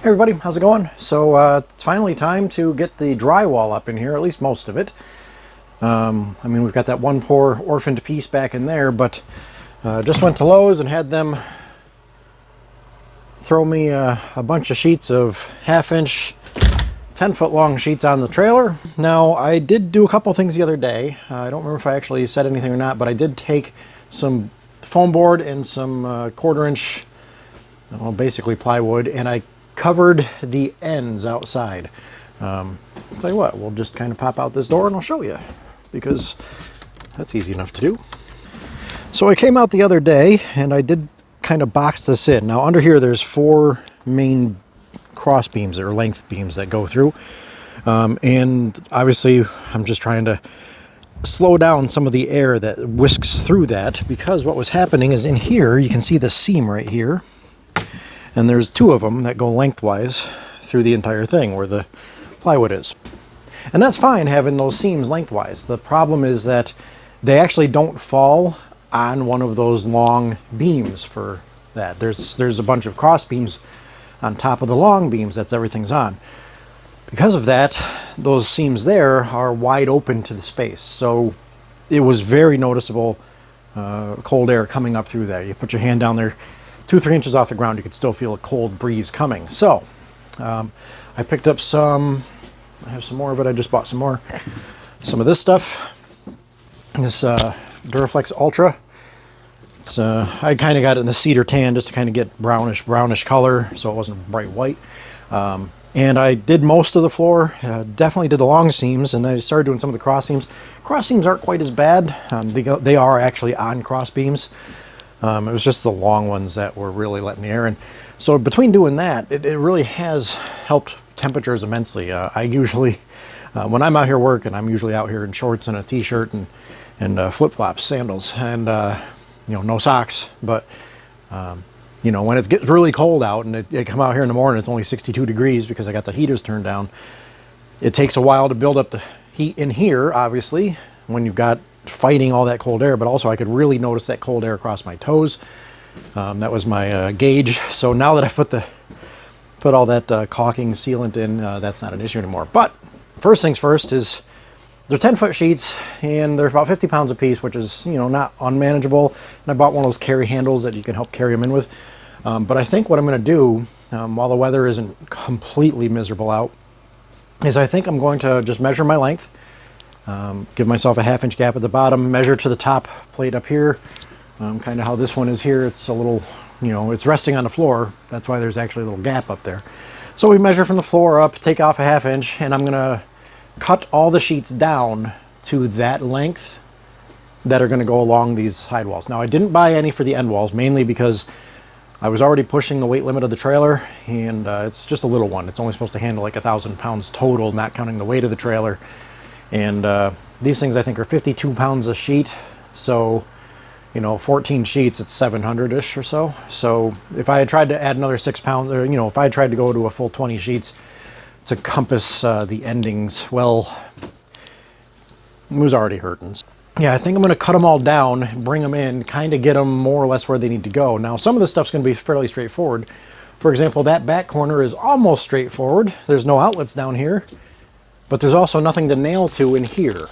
Hey everybody, how's it going? So it's finally time to get the drywall up in here, at least most of it. I mean, we've got that one poor orphaned piece back in there, but just went to Lowe's and had them throw me a bunch of sheets of 1/2 inch, 10-foot long sheets on the trailer. Now, I did do a couple things the other day. I don't remember if I actually said anything or not, but I did take some foam board and some 1/4 inch, well, basically plywood, and I covered the ends outside. Tell you what, we'll just kind of pop out this door and I'll show you, because that's easy enough to do. So I came out the other day and I did kind of box this in. Now under here there's 4 main cross beams or length beams that go through, and obviously I'm just trying to slow down some of the air that whisks through that, because what was happening is in here you can see the seam right here, and there's 2 of them that go lengthwise through the entire thing where the plywood is. And that's fine having those seams lengthwise. The problem is that they actually don't fall on one of those long beams for that. There's a bunch of cross beams on top of the long beams that's everything's on. Because of that, those seams there are wide open to the space. So it was very noticeable cold air coming up through there. You put your hand down there 2-3 inches off the ground, you could still feel a cold breeze coming. So I picked up some, I have some more of it, I just bought some more. Some of this stuff, this Duraflex Ultra. It's I kind of got it in the cedar tan just to kind of get brownish color, so it wasn't bright white. And I did most of the floor, definitely did the long seams, and I started doing some of the cross seams. Cross seams aren't quite as bad. They are actually on cross beams. It was just the long ones that were really letting the air in. So between doing that, it really has helped temperatures immensely. I usually, when I'm out here working, I'm usually out here in shorts and a t-shirt and flip-flops, sandals, and you know, no socks. But you know, when it gets really cold out and I come out here in the morning, it's only 62 degrees because I got the heaters turned down. It takes a while to build up the heat in here, obviously, when you've got fighting all that cold air, but also I could really notice that cold air across my toes. That was my gauge. So now that I put all that caulking sealant in, that's not an issue anymore. But first things first is they're 10-foot sheets and they're about 50 pounds a piece, which is, you know, not unmanageable. And I bought one of those carry handles that you can help carry them in with. But I think what I'm going to do, while the weather isn't completely miserable out, is I think I'm going to just measure my length. Give myself a 1/2 inch gap at the bottom, measure to the top plate up here, kind of how this one is here. It's a little, you know, it's resting on the floor. That's why there's actually a little gap up there. So we measure from the floor up, take off a 1/2 inch, and I'm going to cut all the sheets down to that length that are going to go along these side walls. Now, I didn't buy any for the end walls, mainly because I was already pushing the weight limit of the trailer, and it's just a little one. It's only supposed to handle like 1,000 pounds total, not counting the weight of the trailer. And these things I think are 52 pounds a sheet, so you know, 14 sheets, it's 700-ish or so. So if I had tried to add another 6 pounds, or you know, if I had tried to go to a full 20 sheets to compass the endings, well, it was already hurting. Yeah, I think I'm going to cut them all down, bring them in, kind of get them more or less where they need to go. Now, some of this stuff's going to be fairly straightforward. For example, that back corner is almost straightforward. There's no outlets down here. But there's also nothing to nail to in here.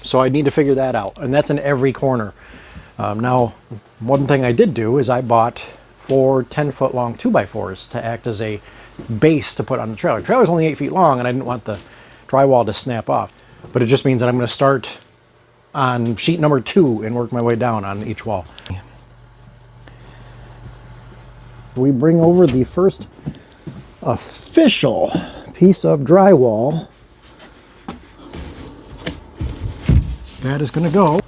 So I need to figure that out. And that's in every corner. Now, one thing I did do is I bought 4 10-foot long 2x4s to act as a base to put on the trailer. The trailer's only 8 feet long, and I didn't want the drywall to snap off. But it just means that I'm going to start on sheet number 2 and work my way down on each wall. We bring over the first official piece of drywall. That is going to go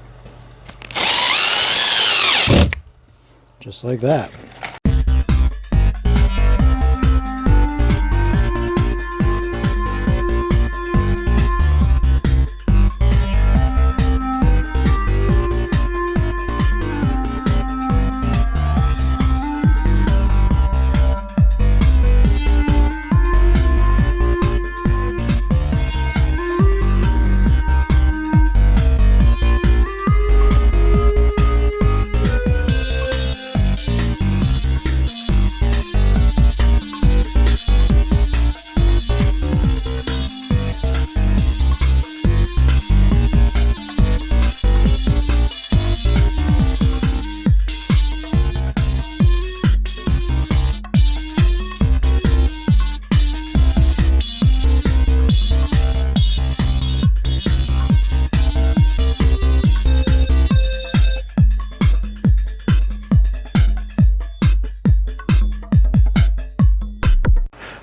just like that.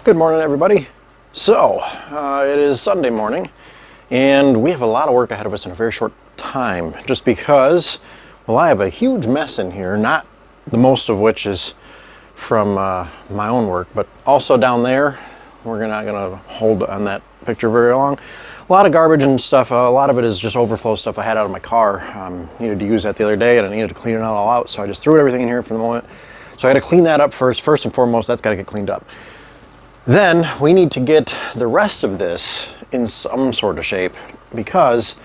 Good morning, everybody. So, it is Sunday morning, and we have a lot of work ahead of us in a very short time, just because, well, I have a huge mess in here, not the most of which is from my own work, but also down there. We're not gonna hold on that picture very long. A lot of garbage and stuff. A lot of it is just overflow stuff I had out of my car. Needed to use that the other day, and I needed to clean it all out, so I just threw everything in here for the moment. So I got to clean that up first. First and foremost, that's got to get cleaned up. Then we need to get the rest of this in some sort of shape, because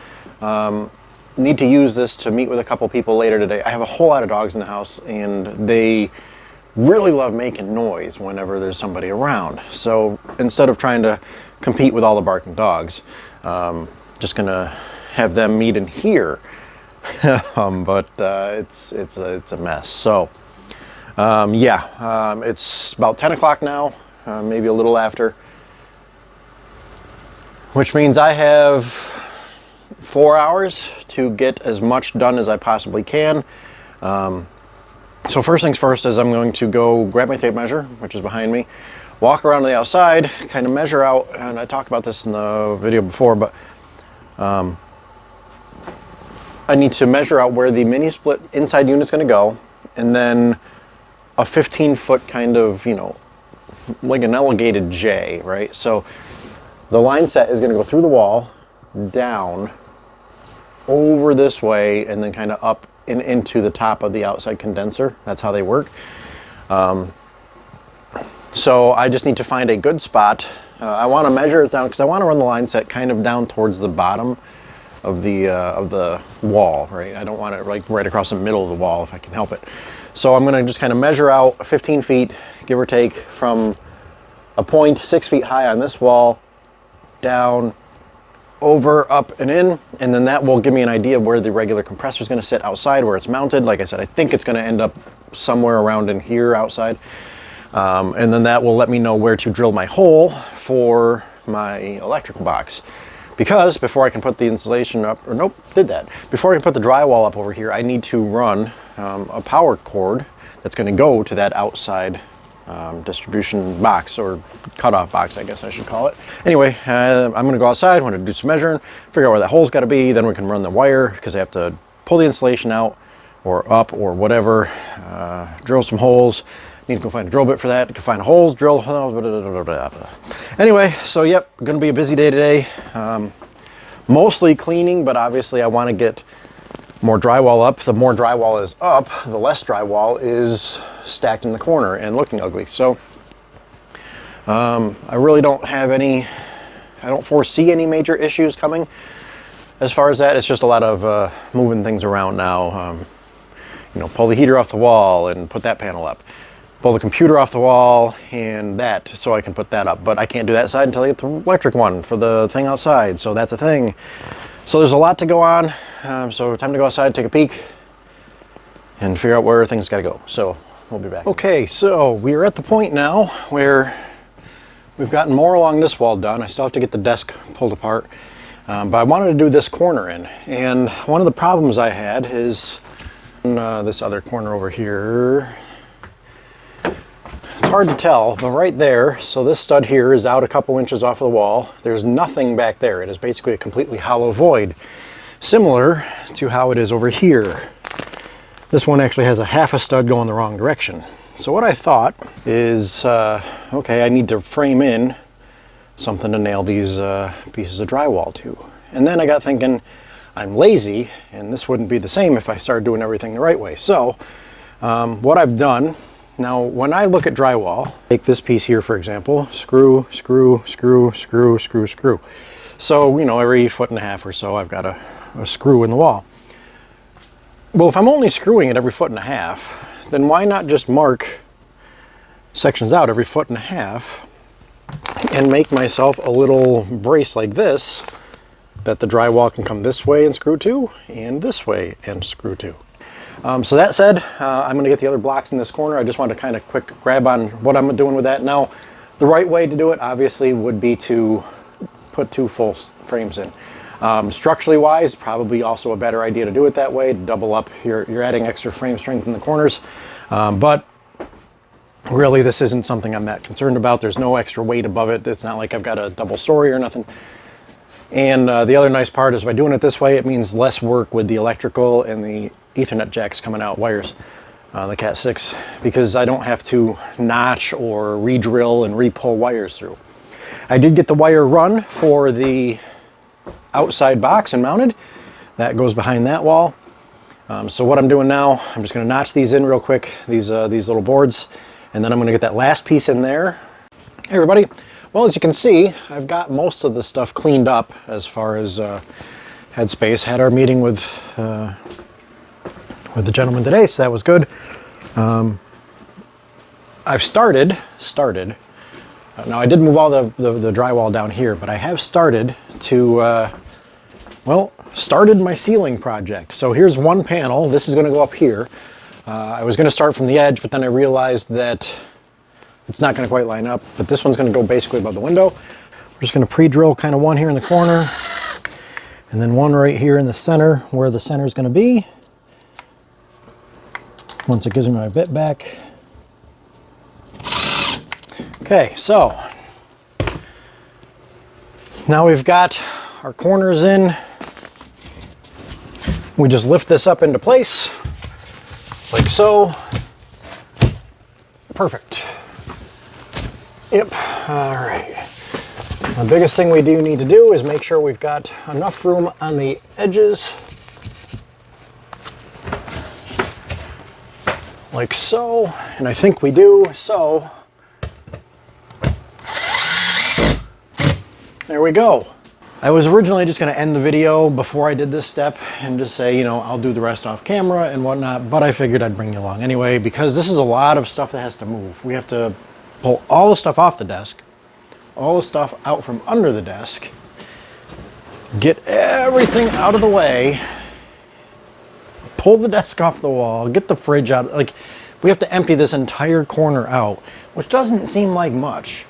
need to use this to meet with a couple people later today. I have a whole lot of dogs in the house, and they really love making noise whenever there's somebody around. So instead of trying to compete with all the barking dogs, just gonna have them meet in here. But it's a mess. So it's about 10 o'clock now, maybe a little after, which means I have 4 hours to get as much done as I possibly can. So first things first is I'm going to go grab my tape measure, which is behind me, walk around to the outside, kind of measure out, and I talked about this in the video before, but I need to measure out where the mini split inside unit's going to go, and then a 15-foot kind of, like an elongated J, right? So the line set is going to go through the wall, down, over this way, and then kind of up and into the top of the outside condenser. That's how they work. So I just need to find a good spot. I want to measure it down because I want to run the line set kind of down towards the bottom of the wall, right? I don't want it like right across the middle of the wall if I can help it. So I'm going to just kind of measure out 15 feet, give or take, from a point 6 feet high on this wall, down, over, up, and in, and then that will give me an idea of where the regular compressor is going to sit outside, where it's mounted. Like I said, I think it's going to end up somewhere around in here outside, and then that will let me know where to drill my hole for my electrical box. Because before I can put the insulation up, or nope, did that. Before I can put the drywall up over here, I need to run a power cord that's going to go to that outside distribution box, or cutoff box, I guess I should call it. Anyway, I'm going to go outside. I'm going to do some measuring, figure out where that hole's got to be. Then we can run the wire, because I have to pull the insulation out or up or whatever, drill some holes. Need to go find a drill bit for that. Go find holes, drill. Anyway, so yep, going to be a busy day today. Mostly cleaning, but obviously I want to get more drywall up. The more drywall is up, the less drywall is stacked in the corner and looking ugly. So I really don't have I don't foresee any major issues coming as far as that. It's just a lot of moving things around now. Pull the heater off the wall and put that panel up. Pull the computer off the wall and that, so I can put that up. But I can't do that side until I get the electric one for the thing outside. So that's a thing. So there's a lot to go on. So time to go outside, take a peek, and figure out where things got to go. So we'll be back. Okay, so we're at the point now where we've gotten more along this wall done. I still have to get the desk pulled apart. But I wanted to do this corner in. And one of the problems I had is this other corner over here. It's hard to tell, but right there, so this stud here is out a couple inches off of the wall. There's nothing back there. It is basically a completely hollow void, similar to how it is over here. This one actually has a half a stud going the wrong direction. So what I thought is, okay, I need to frame in something to nail these pieces of drywall to. And then I got thinking, I'm lazy, and this wouldn't be the same if I started doing everything the right way. So what I've done, now when I look at drywall, take this piece here for example, screw, screw, screw, screw, screw, screw. So, every 1.5 feet or so I've got a screw in the wall. Well, if I'm only screwing it every 1.5 feet, then why not just mark sections out every 1.5 feet and make myself a little brace like this that the drywall can come this way and screw to, and this way and screw to. So that said, I'm going to get the other blocks in this corner. I just want to kind of quick grab on what I'm doing with that. Now, the right way to do it obviously would be to put 2 full frames in. Structurally wise, probably also a better idea to do it that way, double up. You're adding extra frame strength in the corners. But really this isn't something I'm that concerned about. There's no extra weight above it. It's not like I've got a double story or nothing. And the other nice part is by doing it this way, it means less work with the electrical and the Ethernet jacks coming out wires, the Cat 6, because I don't have to notch or re-drill and re-pull wires through. I did get the wire run for the outside box and mounted. That goes behind that wall. So what I'm doing now, I'm just going to notch these in real quick, these little boards, and then I'm going to get that last piece in there. Hey everybody, well, as you can see, I've got most of the stuff cleaned up as far as headspace. Had our meeting with the gentleman today, so that was good. I've started. Now I did move all the drywall down here, but I have started to, started my ceiling project. So here's one panel. This is going to go up here. I was going to start from the edge, but then I realized that it's not going to quite line up. But this one's going to go basically above the window. We're just going to pre-drill kind of one here in the corner, and then one right here in the center where the center is going to be. Once it gives me my bit back. Okay, so now we've got our corners in. We just lift this up into place, like so. Perfect. Yep, all right. The biggest thing we do need to do is make sure we've got enough room on the edges, like so, and I think we do, so there we go. I was originally just going to end the video before I did this step and just say, you know, I'll do the rest off camera and whatnot, but I figured I'd bring you along anyway because this is a lot of stuff that has to move. We have to pull all the stuff off the desk, all the stuff out from under the desk, get everything out of the way, pull the desk off the wall, get the fridge out. Like, we have to empty this entire corner out, which doesn't seem like much,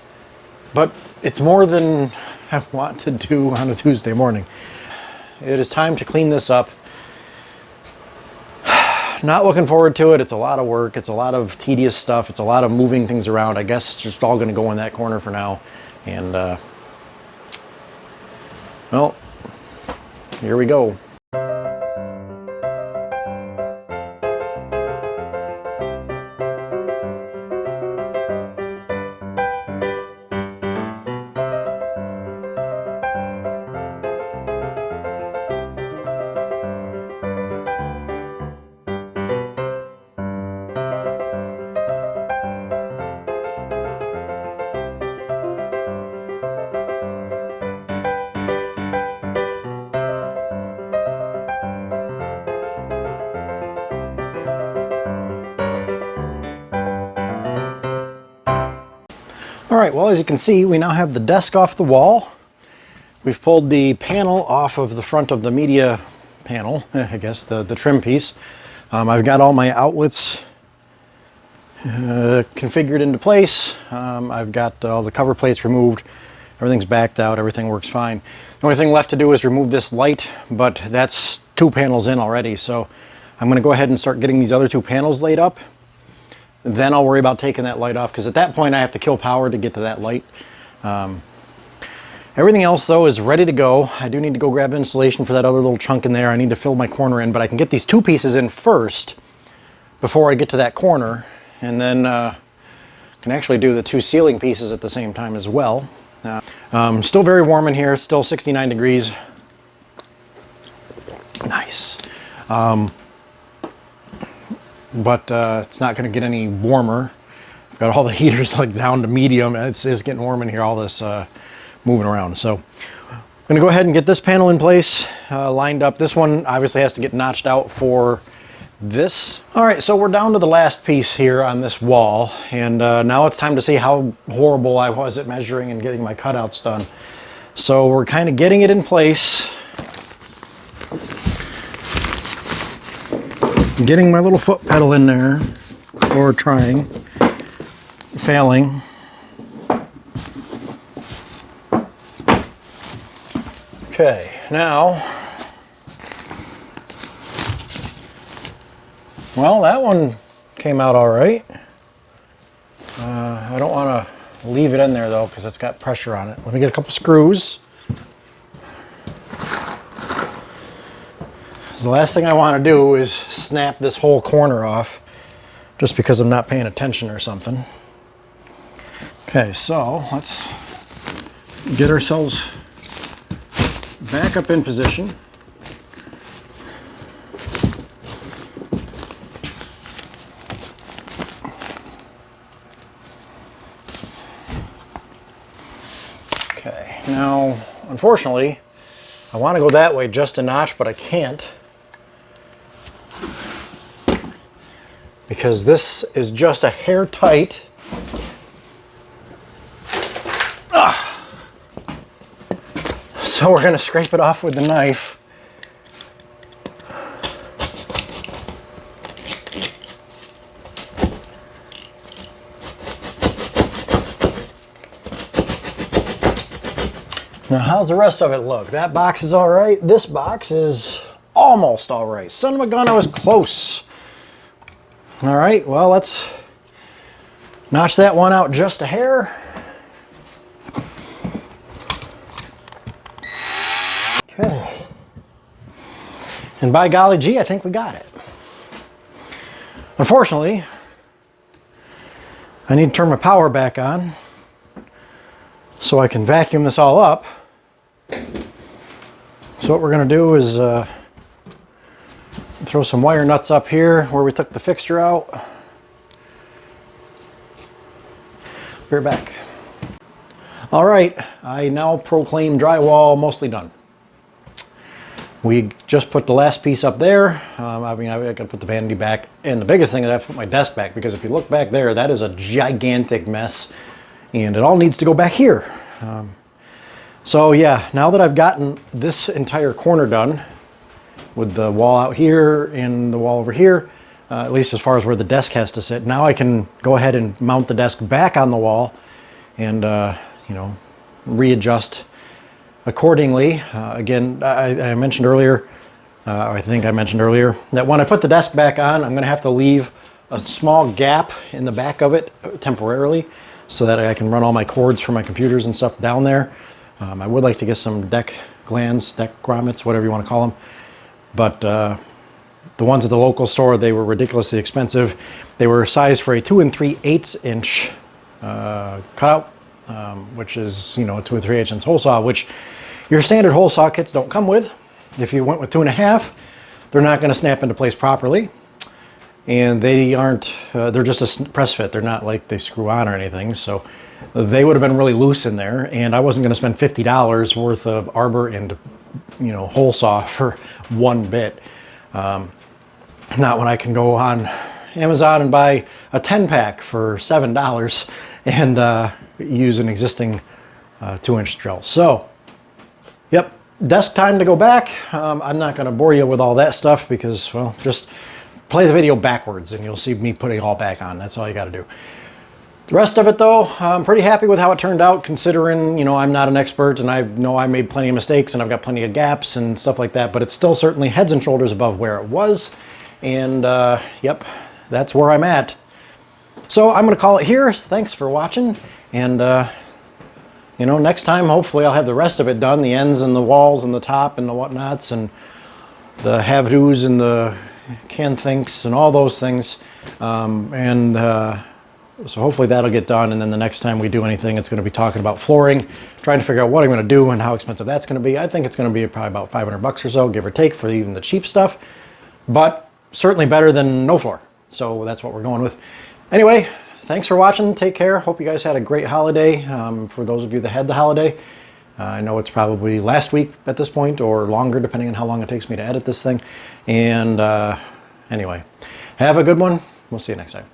but it's more than I want to do on a Tuesday morning. It is time to clean this up. Not looking forward to it. It's a lot of work. It's a lot of tedious stuff. It's a lot of moving things around. I guess it's just all going to go in that corner for now. And, well, here we go. All right, well, as you can see, we now have the desk off the wall. We've pulled the panel off of the front of the media panel, I guess, the trim piece. I've got all my outlets configured into place. I've got all the cover plates removed. Everything's backed out. Everything works fine. The only thing left to do is remove this light, but that's 2 panels in already. So I'm going to go ahead and start getting these other 2 panels laid up. Then I'll worry about taking that light off, because at that point I have to kill power to get to that light. Everything else though is ready to go. I do need to go grab insulation for that other little chunk in there. I need to fill my corner in, but I can get these 2 pieces in first before I get to that corner, and then can actually do the 2 ceiling pieces at the same time as well. Still very warm in here, still 69 degrees. Nice. But it's not going to get any warmer. I've got all the heaters like down to medium. It's getting warm in here, all this moving around. So I'm going to go ahead and get this panel in place, lined up. This one obviously has to get notched out for this. All right, so we're down to the last piece here on this wall, and now it's time to see how horrible I was at measuring and getting my cutouts done. So we're kind of getting it in place. Getting my little foot pedal in there, or trying, failing. Okay, now, well, that one came out all right. leave it in there though because it's got pressure on it. Let me get a couple screws. The last thing I want to do is snap this whole corner off just because I'm not paying attention or something. Okay, so let's get ourselves back up in position. Okay, now unfortunately I want to go that way just a notch, but I can't because this is just a hair tight. So we're going to scrape it off with the knife. Now how's the rest of it look? That box is all right. This box is almost all right. Son of a gun, I was close. All right, well, let's notch that one out just a hair. Okay. And by golly gee, I think we got it. Unfortunately, I need to turn my power back on so I can vacuum this all up. So what we're going to do is throw some wire nuts up here where we took the fixture out. Be right back. All right, I now proclaim drywall mostly done. We just put the last piece up there. I mean, I got to put the vanity back, and the biggest thing is I have to put my desk back because if you look back there, that is a gigantic mess, and it all needs to go back here. So yeah, now that I've gotten this entire corner done, with the wall out here and the wall over here, at least as far as where the desk has to sit. Now I can go ahead and mount the desk back on the wall and, you know, readjust accordingly. Again, I mentioned earlier, I think I mentioned earlier, that when I put the desk back on, I'm going to have to leave a small gap in the back of it temporarily so that I can run all my cords for my computers and stuff down there. I would like to get some deck glands, deck grommets, whatever you want to call them. But the ones at the local store, they were ridiculously expensive. They were sized for a 2 3/8 inch cutout, which is, you know, a 2 3/8 inch hole saw, which your standard hole saw kits don't come with. If you went with 2 1/2, they're not going to snap into place properly. And they aren't, they're just a press fit. They're not like they screw on or anything. So they would have been really loose in there. And I wasn't going to spend $50 worth of arbor and, you know, hole saw for one bit. Not when I can go on Amazon and buy a 10-pack for $7 and use an existing 2-inch drill. So, yep, desk time to go back. I'm not going to bore you with all that stuff because, well, just play the video backwards and you'll see me putting it all back on. That's all you got to do. The rest of it though, I'm pretty happy with how it turned out considering, you know, I'm not an expert and I know I made plenty of mistakes and I've got plenty of gaps and stuff like that, but it's still certainly heads and shoulders above where it was. And yep, that's where I'm at. So I'm going to call it here. Thanks for watching. And, you know, next time, hopefully I'll have the rest of it done. The ends and the walls and the top and the whatnots and the have-dos and the can-thinks and all those things. So hopefully that'll get done, and then the next time we do anything, it's going to be talking about flooring, trying to figure out what I'm going to do and how expensive that's going to be. I think it's going to be probably about $500 or so, give or take, for even the cheap stuff, but certainly better than no floor. So that's what we're going with. Anyway, thanks for watching. Take care. Hope you guys had a great holiday. For those of you that had the holiday, I know it's probably last week at this point or longer, depending on how long it takes me to edit this thing. And anyway, have a good one. We'll see you next time.